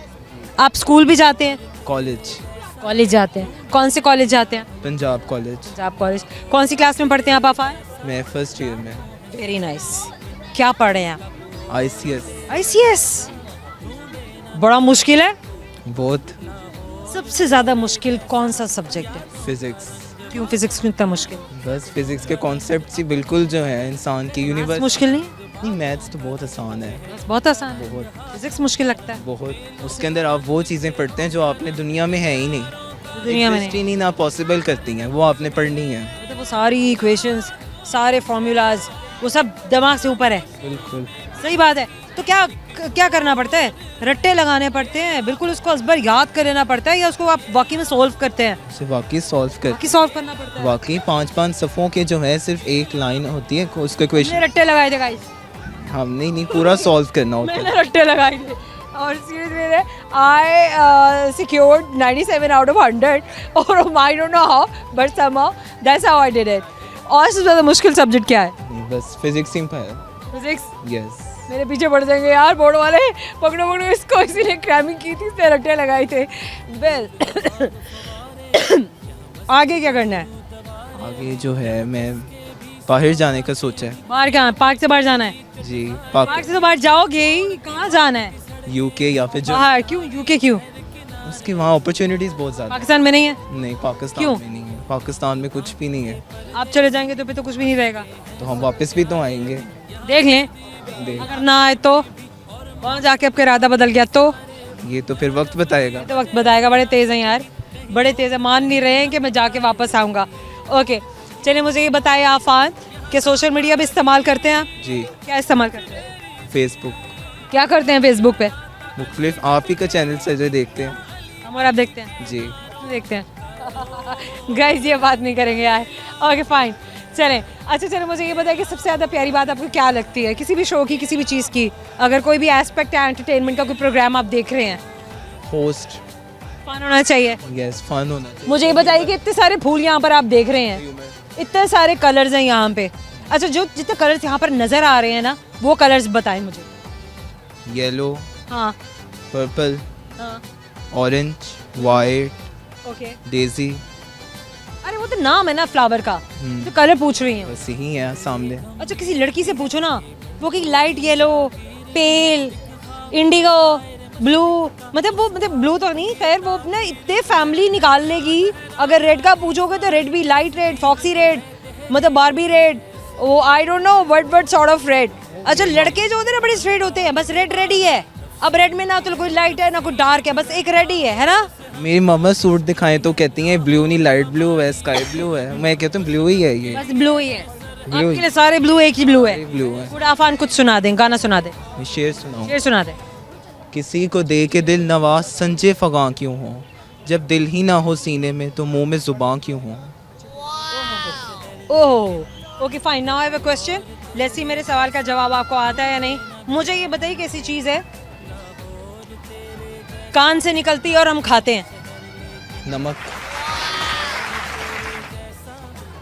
आप स्कूल भी जाते हैं? कॉलेज जाते हैं। कौन से कॉलेज जाते हैं? पंजाब कॉलेज। पंजाब कॉलेज। कौन सी क्लास में पढ़ते हैं आप आफान? मैं फर्स्ट ईयर में। Very nice. क्या पढ़ रहे हैं आप? ICS। ICS बड़ा मुश्किल है। बहुत। सबसे ज़्यादा मुश्किल कौन सा सब्जेक्ट है? फिजिक्स। क्यों फिजिक्स क्यों इतना मुश्किल? बस फिजिक्स के कॉन्सेप्ट ही बिल्कुल जो है इंसान की यूनिवर्स। मुश्किल नहीं? नहीं, मैथ्स तो बहुत आसान है। बस बहुत आसान है। बहुत फिजिक्स मुश्किल लगता है बहुत। उसके अंदर आप वो चीज़ें पढ़ते हैं जो आपने दुनिया में है ही नहीं, दुनिया में Exist नहीं। ही नहीं, ना पॉसिबल करती हैं, वो आपने पढ़नी है। मतलब वो सारी इक्वेशंस, सारे फॉर्मूलाज, वो सब दिमाग से ऊपर है। बिल्कुल। सही बात है। तो क्या क्या करना पड़ता है? रट्टे लगाने पड़ते हैं, बिल्कुल उसको असबर याद कर लेना पड़ता है, या उसको आप वाकई में सॉल्व करते हैं? उसे वाकई सॉल्व कर, वाकई सॉल्व करना पड़ता है। वाकई 5-5 सफ़ों के जो है सिर्फ एक लाइन होती है, उसके मैंने क्वेश्चन रट्टे लगाए थे गाइस, हमने नहीं पूरा सॉल्व करना होता है। मैंने रट्टे लगाए थे और सीरीज में आई सिक्योर्ड 97 आउट ऑफ 100 और I don't know how but somehow that's how I did it. और सबसे ज़्यादा मुश्किल सब्जेक्ट क्या है? नहीं, बस फिजिक्स सिंपल है। फिजिक्स। यस। मेरे पीछे पड़ जाएंगे यार बोर्ड वाले, पकड़ो पकड़ो इसको, इसीलिए क्रैमिंग की थी, इसलिए रट्टे लगाए थे। वेल आगे क्या करना है? आगे जो है मैं बाहर जाने का सोचा है। बाहर कहाँ? पार्क से बाहर जाना है? जी। पार्क से तो बाहर जाओगे ही, कहाँ जाना है? यूके या फिर जो बाहर क्यों? यूके क्यों? उसके वहाँ अपॉर्चुनिटीज़ बहुत ज़्यादा। पाकिस्तान में नहीं है? नहीं, पाकिस्तान क्यों? में नहीं है। पाकिस्तान में कुछ भी नहीं है। आप चले जाएंगे तो फिर तो कुछ भी नहीं रहेगा। तो हम वापस भी तो आएंगे। देख लें, देख, अगर ना आए तो वहाँ जाके आपका इरादा बदल गया तो? ये तो फिर वक्त बताएगा। तो वक्त बताएगा। बड़े तेज़ हैं यार, बड़े तेज़ हैं, मान नहीं रहे हैं कि मैं जाके वापस आऊँगा। ओके चलिए, मुझे ये बताइए आफान कि सोशल मीडिया भी इस्तेमाल करते हैं आप? जी। क्या इस्तेमाल करते हैं? फेसबुक। क्या करते हैं फेसबुक पे? मुख्तलिफ आप ही का चैनल से जो देखते हैं। हम और आप देखते हैं? जी। देखते हैं गाइस, ये बात नहीं करेंगे यार। ओके फाइन, चलें। अच्छा चलो, मुझे ये बताइए कि सबसे ज़्यादा प्यारी बात आपको क्या लगती है किसी भी शो की, किसी भी चीज़ की? अगर कोई भी एस्पेक्ट है एंटरटेनमेंट का, कोई प्रोग्राम आप देख रहे हैं, होस्ट। फन होना चाहिए। यस, फन होना चाहिए। मुझे ये बताइए कि इतने सारे फूल यहाँ पर आप देख रहे हैं, इतने सारे कलर्स हैं यहाँ पे। अच्छा, जो जितने कलर्स यहाँ पर नज़र आ रहे हैं ना, वो कलर्स बताएं मुझे। येलो, हाँ पर्पल, हाँ ऑरेंज, वाइट, ओके। डेजी। अरे वो तो नाम है ना फ्लावर का, हम्म। जो कलर पूछ रही हैं। बस यही है सामने। अच्छा, किसी लड़की से पूछो ना, वो कि लाइट येलो, पेल, इंडिगो, ब्लू, मतलब ब्लू तो नहीं, खैर वो अपने इतने फैमिली निकाल लेगी। अगर रेड का पूछोगे तो रेड भी, लाइट रेड, फॉक्सी रेड, मतलब बारबी रेड, वो I don't know what sort of red. अच्छा, लड़के जो होते हैं ना बड़े स्ट्रेट होते हैं, बस रेड रेड ही है। अब रेड में ना तो कोई लाइट है ना कोई डार्क है, बस एक रेड ही है ना? मेरी मम्मा सूट दिखाएं तो कहती हैं ब्लू नहीं, लाइट ब्लू है, स्काई ब्लू है। मैं कहता हूँ ब्लू ही है ये। बस ब्लू ही है। Blue ही। आपके लिए सारे ब्लू, एक ही ब्लू है। ब्लू है। गुड आफान, कुछ सुना दें, गाना सुना दें, मैं शेर सुनाऊँ? शेर सुना दें। किसी को दे के दिल नवाज संजे फगां क्यों हो, जब दिल ही ना हो सीने में तो मुंह में जुबान क्यों हो। Oh okay fine, now I have a question. Let's see मेरे सवाल का जवाब आपको आता है या नहीं। मुझे ये बताइए कैसी चीज़ है कान से निकलती है और हम खाते हैं? नमक।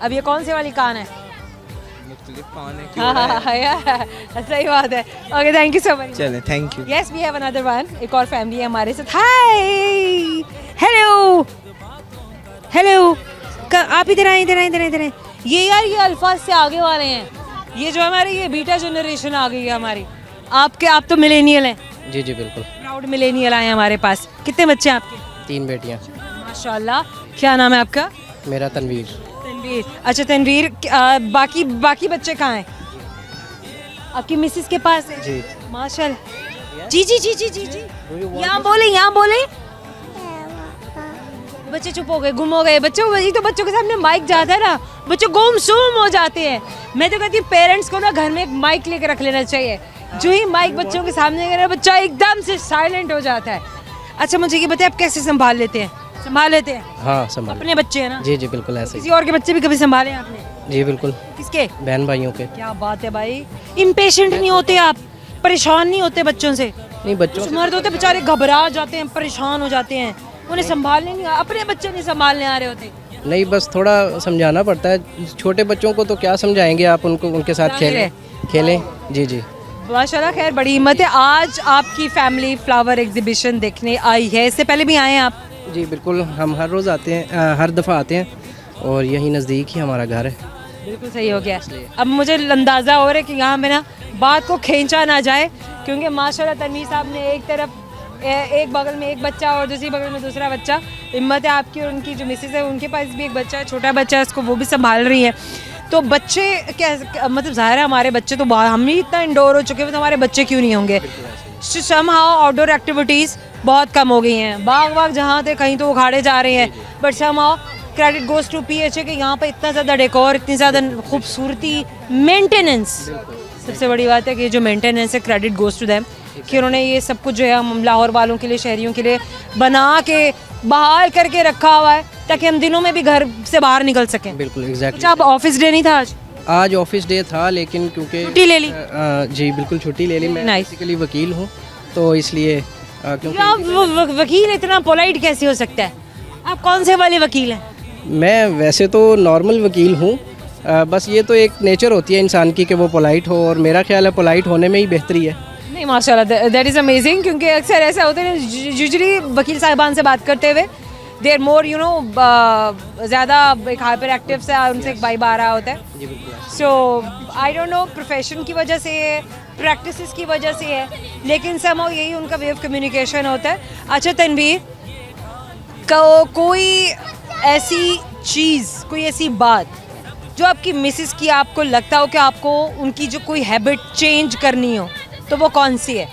अब ये कौन से वाली कान है? मुख्तलिफ पान है, हाँ हाँ हाँ यार, सही बात है। Okay, thank you so much. चले, thank you. Yes, we have another one, एक और फैमिली है हमारे साथ। हाय, हेलो हेलो, आप इधर आए, इधर आए, इधर आए, इधर आए। ये यार, ये अल्फाज से आगे वाले हैं, ये जो हमारे ये बीटा जनरेशन आ गई है हमारी। आप तो मिलेनियल हैं। जी जी बिल्कुल। प्राउड मिलेनियल आए हैं हमारे पास। कितने बच्चे हैं आपके? 3 बेटियां। माशाल्लाह। क्या नाम है आपका? मेरा तनवीर। तनवीर। अच्छा तनवीर, बाकी बच्चे कहाँ हैं? आपकी मिसेस के पास है? जी। माशाल्लाह। जी जी जी जी जी जी, यहाँ बोले, यहाँ बोले। बच्चे चुप हो गए, गुम हो गए। बच्चों के सामने माइक जाता है ना, बच्चे गुमसुम हो जाते हैं। मैं तो कहती हूँ पेरेंट्स को ना घर में एक माइक लेके रख लेना चाहिए। जो ही माइक बच्चों के सामने करे, बच्चा एकदम से साइलेंट हो जाता है। अच्छा, मुझे ये बताइए, आप कैसे संभाल लेते हैं? संभाल लेते हैं? हाँ संभाल। अपने बच्चे हैं ना? जी जी बिल्कुल ऐसे किसी और के बच्चे भी कभी संभाले हैं आपने? जी बिल्कुल। किसके? बहन भाइयों के। क्या बात है भाई, इम्पेशेंट नहीं होते आप? परेशान नहीं होते बच्चों से? नहीं बच्चों कुछ मर्द होते बेचारे घबरा जाते हैं, परेशान हो जाते हैं, उन्हें संभालने नहीं, अपने बच्चे नहीं संभालने आ रहे होते। नहीं, बस थोड़ा समझाना पड़ता है। छोटे बच्चों को तो क्या समझाएंगे आप, उनको उनके साथ खेलें। जी जी माशाल्लाह, खैर बड़ी हिम्मत है। आज आपकी फैमिली फ्लावर एग्जीबिशन देखने आई है, इससे पहले भी आए हैं आप? जी बिल्कुल, हम हर रोज़ आते हैं, हर दफ़ा आते हैं, और यहीं नज़दीक ही हमारा घर है। बिल्कुल सही हो गया। अब मुझे अंदाज़ा हो रहा है कि यहाँ पे ना बात को खींचा ना जाए, क्योंकि माशाल्लाह तनवीर साहब ने एक तरफ एक बगल में एक बच्चा और दूसरी बगल में दूसरा बच्चा। हिम्मत है आपकी और उनकी जो मिसेज है उनके पास भी एक बच्चा है, छोटा बच्चा है, उसको वो भी संभाल रही है। तो बच्चे क्या मतलब ज़ाहिर है हमारे बच्चे तो हम ही इतना इंडोर हो चुके हैं, तो हमारे बच्चे क्यों नहीं होंगे। समहाउ आउटडोर एक्टिविटीज़ बहुत कम हो गई हैं। बाग जहाँ थे कहीं तो उखाड़े जा रहे हैं, but somehow credit goes to PHA कि यहाँ पे इतना ज़्यादा डेकोर, इतनी ज़्यादा खूबसूरती, मेंटेनेंस। सबसे बड़ी बात है कि जो मेंटेनेंस है क्रेडिट गोज़ टू देम कि उन्होंने ये सब कुछ जो है हम लाहौर वालों के लिए, शहरियों के लिए बना के बहाल करके रखा हुआ है ताकि हम दिनों में भी घर से बाहर निकल सकें। बिल्कुल एग्जैक्टली। अच्छा, अब ऑफिस डे नहीं था आज? आज ऑफिस डे था, लेकिन क्योंकि छुट्टी ले ली? जी बिल्कुल छुट्टी ले ली। मैं Nice. बेसिकली वकील हूँ, तो इसलिए क्योंकि आप वकील इतना पोलाइट कैसे हो सकता है? आप कौन से वाले वकील हैं? मैं वैसे तो नॉर्मल वकील हूँ, बस ये तो एक नेचर होती है इंसान की कि वो पोलाइट हो, और मेरा ख्याल है पोलाइट होने में ही बेहतरी है। नहीं माशाल्लाह, दैट इज़ अमेजिंग, क्योंकि अक्सर ऐसा होता है यूजुअली वकील साहिबान से बात करते हुए they are more you know ज़्यादा एक हाइपर एक्टिव से उनसे एक वाइब आ रहा होता है। सो आई डोंट नो प्रोफेशन की वजह से है, प्रैक्टिसेस की वजह से है, लेकिन समहाउ यही उनका वे ऑफ कम्युनिकेशन होता है। अच्छा तनवीर, कोई ऐसी चीज़, कोई ऐसी बात जो आपकी मिसेस की आपको लगता हो कि आपको उनकी जो कोई हैबिट चेंज करनी हो, तो वो कौन सी है?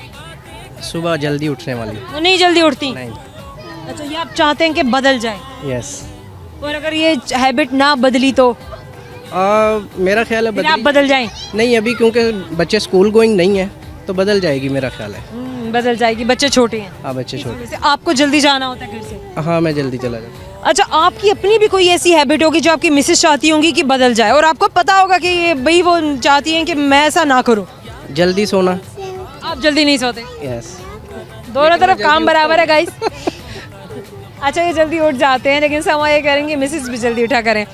सुबह जल्दी उठने वाली। वो नहीं जल्दी उठती? नहीं। अच्छा, ये आप चाहते हैं कि बदल जाए? यस। और अगर ये हैबिट ना बदली तो मेरा ख्याल है फिर आप बदल जाएं? नहीं, अभी क्योंकि बच्चे स्कूल गोइंग नहीं है तो बदल जाएगी, मेरा ख्याल है। बदल जाएगी, बच्चे छोटे हैं। हाँ, बच्चे छोटे। वैसे आपको जल्दी जाना होता है घर से? हाँ, मैं जल्दी चला जाता। अच्छा, आपकी अपनी भी कोई ऐसी हैबिट होगी जो आपकी मिसेस चाहती होंगी कि बदल जाए, और आपको पता होगा कि ये भाई वो चाहती हैं कि मैं ऐसा ना करूं? जल्दी सोना। आप जल्दी नहीं सोते? यस। दोनों तरफ काम बराबर है गाइस। अच्छा, ये जल्दी उठ जाते हैं, लेकिन समय ये करेंगे मिसेस भी जल्दी उठा करें।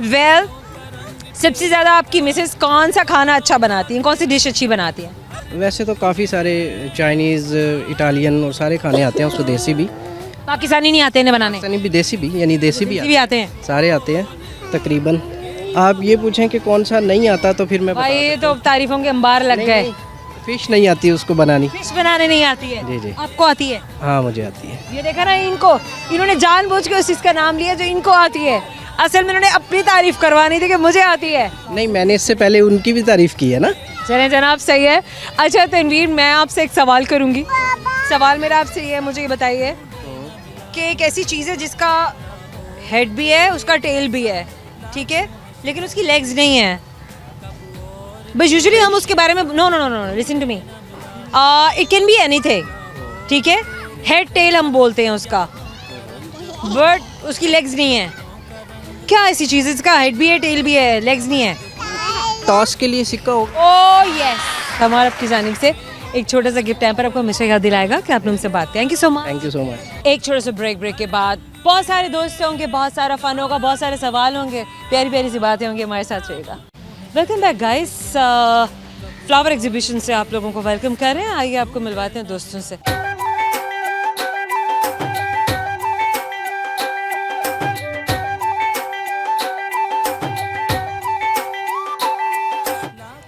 वेल, सबसे ज़्यादा आपकी मिसेस कौन सा खाना अच्छा बनाती हैं, कौन सी डिश अच्छी बनाती हैं? वैसे तो काफ़ी सारे चाइनीज़, इटालियन और सारे खाने आते हैं उसको, देसी भी। पाकिस्तानी नहीं आते इन्हें बनाने? पाकिस्तानी भी, देसी भी, यानी देसी भी आते हैं? सारे आते हैं तकरीबन। आप ये पूछें कि कौन सा नहीं आता तो फिर मैं भाई ये तो तारीफों के अंबार लग गए। फिश नहीं आती उसको बनानी। फिश बनाने नहीं आती है? जी जी। आपको आती है? हाँ, मुझे आती है। ये देखा ना, इन्होंने जानबूझ के उस चीज़ का नाम लिया जो इनको आती है। असल में इन्होंने अपनी तारीफ करवानी थी कि मुझे आती है। नहीं, मैंने इससे पहले उनकी भी तारीफ की है ना। चलें जनाब, सही है। अच्छा तनवीर, मैं आपसे एक सवाल करूंगी। सवाल मेरा आपसे ये है, मुझे ये बताइए कि एक ऐसी चीज़ है जिसका हेड भी है, उसका टेल भी है, ठीक है, लेकिन उसकी लेग्स नहीं है। बस यूजुअली हम उसके बारे में no no no no listen to me, it can be anything, ठीक है, हेड टेल हम बोलते हैं उसका, बट उसकी लेग्स नहीं है। क्या ऐसी चीज़ है इसका हेड भी है, टेल भी है, लेग्स नहीं है? टॉस के लिए सिक्का हो। ओह यस, हमारा आपकी जानिब से एक छोटा सा गिफ्ट है, पर आपको हमेशा याद दिलाएगा कि आपने हमसे बात की। Thank you so much. Thank you so much. एक छोटे से ब्रेक के बाद बहुत सारे दोस्त होंगे, बहुत सारा फन होगा, बहुत सारे सवाल होंगे, प्यारी प्यारी सी बातें होंगी, हमारे साथ रहेगा। Welcome back guys, flower exhibition से आप लोगों को वेलकम कर रहे हैं। आइए आपको मिलवाते हैं दोस्तों से।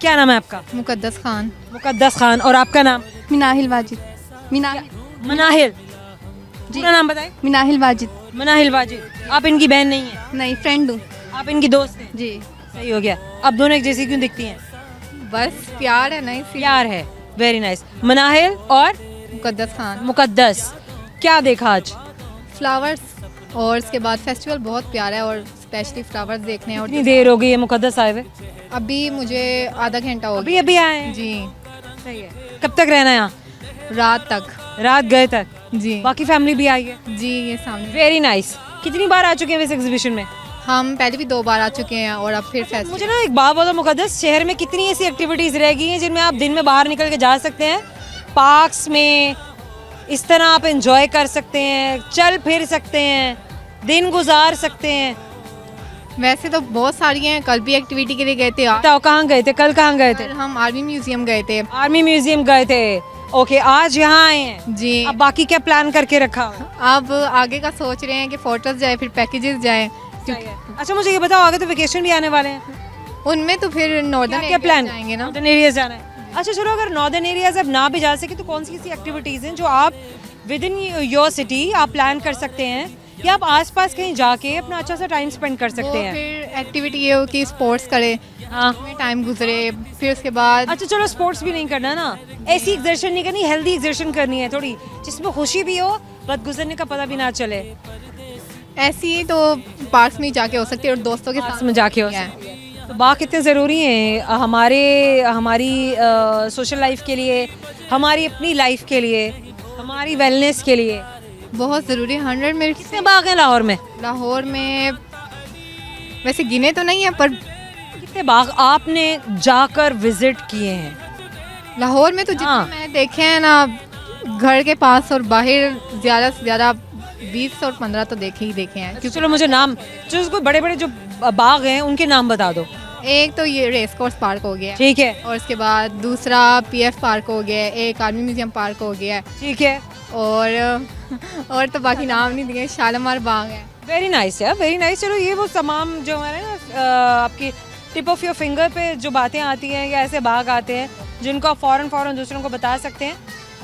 क्या नाम है आपका? मुकद्दस खान। मुकद्दस खान। और आपका नाम? मिनाहिल वाजिद। मनाहिल। पूरा नाम बताएं। मिनाहिल वाजिद। मनाहिल वाजिद। आप इनकी बहन नहीं हैं? नहीं, फ्रेंड हूँ। आप इनकी दोस्त हैं? जी। सही हो गया। अब दोनों एक जैसी क्यों दिखती हैं? बस प्यार है ना, इसलिए। प्यार है। Very nice. मनाहिल और मुकद्दस खान। मुकद्दस, क्या देखा आज? फ्लावर्स, और उसके बाद फेस्टिवल बहुत प्यारा है, और स्पेशली फ्लावर्स देखने हैं। कितनी और देर हो गई है मुकद्दस आए हुए? अभी मुझे आधा घंटा हो अभी अभी आए हैं? जी। सही है। कब तक रहना है यहाँ? रात तक। रात गए तक? जी। बाकी फैमिली भी आई है? जी, ये सामने। Very nice. कितनी बार आ चुके हैं इस एग्जीबिशन में? हम पहले भी 2 बार आ चुके हैं, और अब फिर मुझे फेस्टिवल। ना एक बात बताओ, मुकद्दस शहर में कितनी ऐसी एक्टिविटीज़ रह गई हैं जिनमें आप दिन में बाहर निकल के जा सकते हैं, पार्क्स में इस तरह आप एंजॉय कर सकते हैं, चल फिर सकते हैं, दिन गुजार सकते हैं। वैसे तो बहुत सारी हैं, कल भी एक्टिविटी के लिए गए थे। बताओ कहाँ गए थे? कल कहाँ गए थे? कल हम आर्मी म्यूजियम गए थे। आर्मी म्यूजियम गए थे। ओके, आज यहाँ आए हैं। जी। अब बाकी क्या प्लान करके रखा? अब आगे का सोच रहे हैं कि फोटोज जाए, फिर पैकेजेस जाए, अच्छा मुझे ये बताओ, आगे तो वेकेशन भी आने वाले हैं, उनमें तो फिर नॉर्दर्न क्या प्लान जाएंगे ना। नॉर्दर्न एरियाज जाना है? अच्छा चलो, अगर नॉर्दर्न एरियाज अब ना भी जा सके तो कौन सी ऐसी एक्टिविटीज़ हैं जो आप विद इन योर सिटी आप प्लान कर सकते हैं, या आप आसपास कहीं जाके अपना अच्छा सा टाइम स्पेंड कर सकते वो हैं। फिर एक्टिविटी ये हो कि स्पोर्ट्स करे, हाँ। में टाइम गुजरे, फिर उसके बाद अच्छा चलो स्पोर्ट्स भी नहीं करना ना, ऐसी एग्जर्शन नहीं करनी, हेल्दी एग्जर्शन करनी है थोड़ी, जिसमें खुशी भी हो, वक्त गुजरने का पता भी ना चले। ऐसी ही तो पार्क्स में जाके हो सकती है और दोस्तों के पार्क्स साथ में जाके हो है। सकती है। तो बाग कितने ज़रूरी हैं हमारी सोशल लाइफ के लिए, हमारी अपनी लाइफ के लिए, हमारी वेलनेस के लिए। बहुत ज़रूरी है। 100 मिनट कितने बाग हैं लाहौर में? लाहौर में वैसे गिने तो नहीं है, पर कितने बाग आपने जाकर विजिट किए हैं? लाहौर में तो जितने हाँ। मैंने देखे हैं ना, घर के पास और बाहर ज़्यादा से ज़्यादा 20 और 15 तो देखे हैं। क्योंकि चलो मुझे नाम, जो उसको बड़े बड़े जो बाग हैं उनके नाम बता दो। एक तो ये रेस कोर्स पार्क हो गया, ठीक है, और उसके बाद दूसरा PF पार्क हो गया, एक आर्मी म्यूजियम पार्क हो गया, ठीक है। और तो बाकी नाम नहीं दिए। शालीमार बाग है। वेरी नाइस है, वेरी नाइस। चलो ये वो तमाम जो हमारे ना आपकी टिप ऑफ योर फिंगर पे जो बातें आती हैं या ऐसे बाग आते हैं जिनको आप फ़ौरन दूसरों को बता सकते हैं।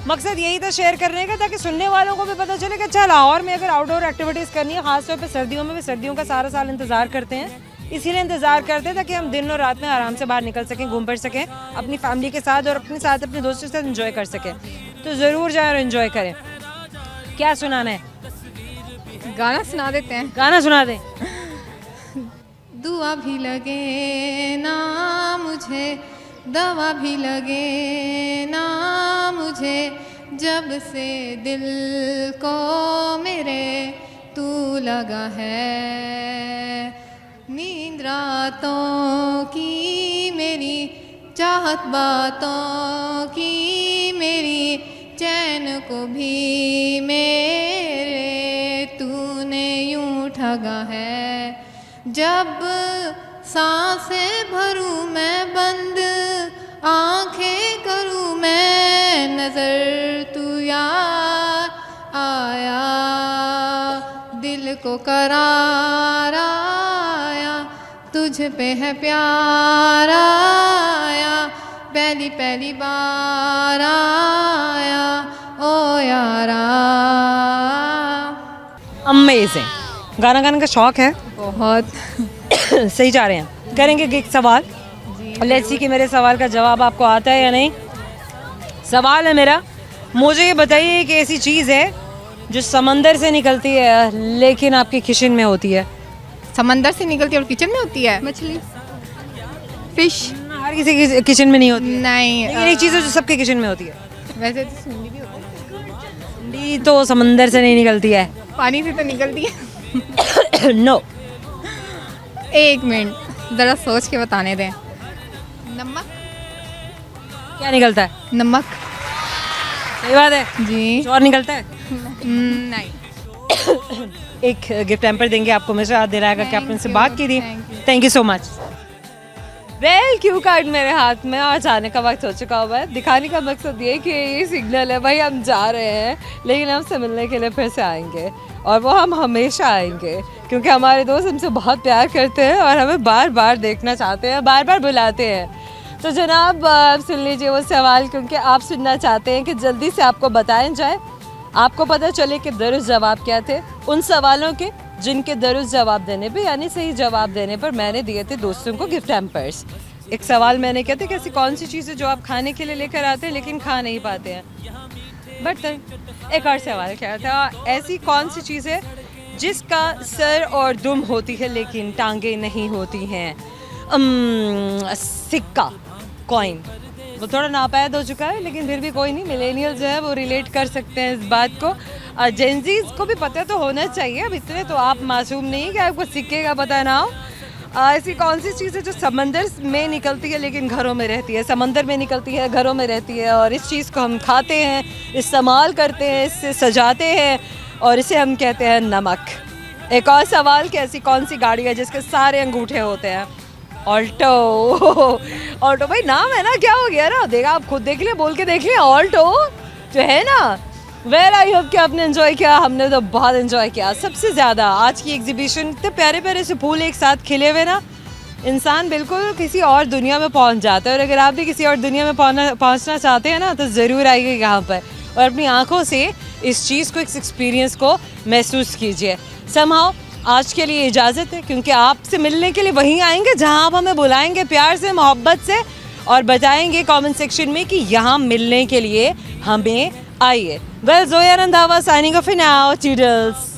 मकसद यही था शेयर करने का, ताकि सुनने वालों को भी पता चले कि अच्छा लाहौर में अगर आउटडोर एक्टिविटीज़ करनी है, खासतौर पे सर्दियों में भी, सर्दियों का सारा साल इंतज़ार करते हैं, इसीलिए इंतज़ार करते हैं ताकि हम दिन और रात में आराम से बाहर निकल सकें, घूम फिर सकें अपनी फैमिली के साथ और अपने साथ अपने दोस्तों के साथ एंजॉय कर सकें। तो ज़रूर जाएं और एंजॉय करें। क्या सुनाना है? गाना सुना देते हैं। गाना सुना दें। दुआ भी लगे ना मुझे, दवा भी लगे ना मुझे, जब से दिल को मेरे तू लगा है। नींद रातों की मेरी, चाहत बातों की मेरी, चैन को भी मेरे तूने यूं ठगा है। जब सांसें भरूं मैं बंद, आंखें करूं मैं नजर, तू यार आया, दिल को करार आया, तुझ पे है प्यार आया, पहली पहली बार आया ओ यारा। अमेजिंग। गाना गाने का शौक है? बहुत। सही जा रहे हैं। करेंगे एक सवाल, लेट्स सी कि मेरे सवाल का जवाब आपको आता है या नहीं। सवाल है मेरा, मुझे ये बताइए कि ऐसी चीज़ है जो समंदर से निकलती है लेकिन आपकी किचन में होती है। समंदर से निकलती है और किचन में होती है? मछली, फिश। हर किसी की किचन में नहीं होती है। नहीं, लेकिन एक चीज़ है जो सबके किचन में होती है। वैसे तो सूंडी भी होती है। सूंडी तो समंदर से नहीं निकलती है। पानी से तो निकलती है। नो। एक मिनट, ज़रा सोच के बताने दें। नमक। क्या निकलता है? नमक। सही बात है जी। और निकलता है? नहीं। एक गिफ्ट हैम्पर देंगे आपको, मेरे हाथ दे रहा है कि आपने से बात की थी। Thank you. Thank you so much. Well Q card मेरे हाथ में और जाने का वक्त हो चुका हुआ है। दिखाने का मकसद ये कि ये सिग्नल है भाई हम जा रहे हैं, लेकिन हमसे मिलने के लिए फिर से आएंगे और वो हम हमेशा आएंगे, क्योंकि हमारे दोस्त हमसे बहुत प्यार करते हैं और हमें बार बार देखना चाहते हैं, बार बार बुलाते हैं। तो जनाब आप सुन लीजिए वो सवाल, क्योंकि आप सुनना चाहते हैं कि जल्दी से आपको बताएं जाए, आपको पता चले कि दुरुस्त जवाब क्या थे उन सवालों के जिनके दुरुस्त जवाब देने पे, यानी सही जवाब देने पर मैंने दिए थे दोस्तों को गिफ्ट हैम्पर्स। एक सवाल मैंने किया था कि ऐसी कौन सी चीज़ है जो आप खाने के लिए लेकर आते हैं लेकिन खा नहीं पाते हैं, बर्तन। एक और सवाल क्या था, ऐसी कौन सी चीज़ है जिसका सर और दुम होती है लेकिन टांगे नहीं होती हैं? सिक्का, कॉइन। वो थोड़ा नापायद हो चुका है लेकिन फिर भी कोई नहीं, मिलेनियल जो है वो रिलेट कर सकते हैं इस बात को। जेंजीज को भी पता तो होना चाहिए, अब इतने तो आप मासूम नहीं कि आपको सिक्के का पता ना हो। ऐसी कौन सी चीज़ है जो समंदर में निकलती है लेकिन घरों में रहती है? समंदर में निकलती है, घरों में रहती है, और इस चीज़ को हम खाते हैं, इस्तेमाल करते हैं, इससे सजाते हैं और इसे हम कहते हैं नमक। एक और सवाल कि ऐसी कौन सी गाड़ी है जिसके सारे अंगूठे होते हैं? ऑल्टो। ऑल्टो भाई नाम है ना, क्या हो गया ना, देखा आप खुद देख लिया, बोल के देख लिया, ऑल्टो जो है ना। वेल आई होप कि आपने एंजॉय किया, हमने तो बहुत एंजॉय किया। सबसे ज़्यादा आज की एग्जीबिशन, इतने प्यारे प्यारे से फूल एक साथ खिले हुए ना, इंसान बिल्कुल किसी और दुनिया में पहुंच जाता है। और अगर आप भी किसी और दुनिया में पहुंचना चाहते हैं ना, तो ज़रूर आइए यहाँ पर। और अपनी आंखों से इस चीज़ को, इस एक्सपीरियंस को महसूस कीजिए। समहाउ आज के लिए इजाज़त है, क्योंकि आपसे मिलने के लिए वहीं आएंगे जहां आप हमें बुलाएंगे प्यार से, मोहब्बत से, और बताएंगे कमेंट सेक्शन में कि यहाँ मिलने के लिए हमें आइए। Well, Zoya Randhawa signing off now, toodles.